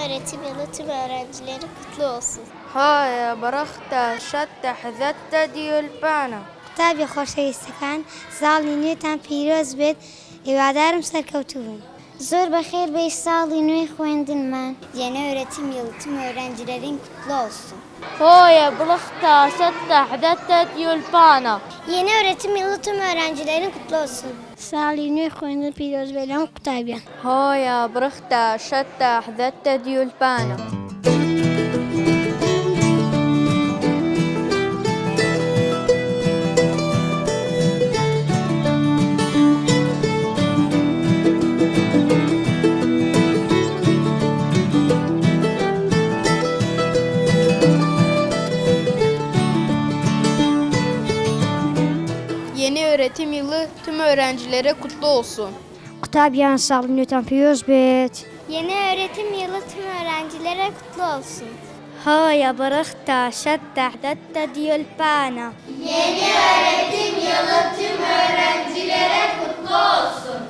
öğretim yılı tüm öğrencileri kutlu olsun. هاي برخت شت حذت دیولپانا. قوتابی خۆشەویستەکان ساڵی نوێتان پیرۆز بێت هیوادارم سەرکەوتوو بن. Zor بەخێر بێ ساڵی نوێی خوێندنمان. Yeni öğretim yılı tüm öğrencilerin kutlu olsun. هاي برخت شت حذت دیولپانا. Yeni öğretim yılı tüm öğrencilerin kutlu olsun. ساڵی نوێی خوێندن پیرۆز بێت لەم قوتابیان. هاي برخت شت حذت دیولپانا. Yeni öğretim yılı tüm öğrencilere kutlu olsun. قوتابیان ساڵی نوێتان پیرۆز بێت. Yeni öğretim yılı tüm öğrencilere kutlu olsun. هاي برخت شت حذت دیولپانا. Yeni öğretim yılı tüm öğrencilere kutlu olsun.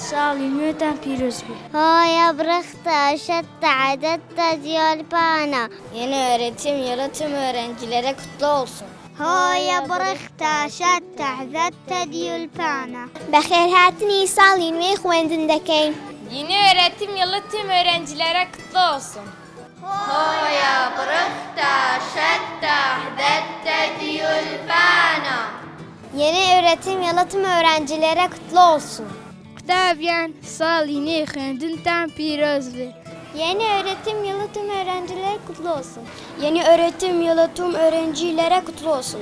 ساڵی نوێتان پیرۆز بێت. هاي برخت شت عدت ديالبانا. Yeni öğretim yılı tüm öğrencilere kutlu olsun. هاي برخت شت عدت ديالبانا. بخير هاتني ساڵی نوێی خوێندنەکەی. Yeni öğretim yılı tüm öğrencilere kutlu olsun. هاي برخت شت حذت دیولپانا. Yeni öğretim yılı tüm öğrencilere kutlu olsun. قوتابیان ساڵی نوێی خوێندنتان پیرۆز بێت. Yeni öğretim yılı tüm öğrencilere kutlu olsun. Yeni öğretim yılı tüm öğrencilere kutlu olsun.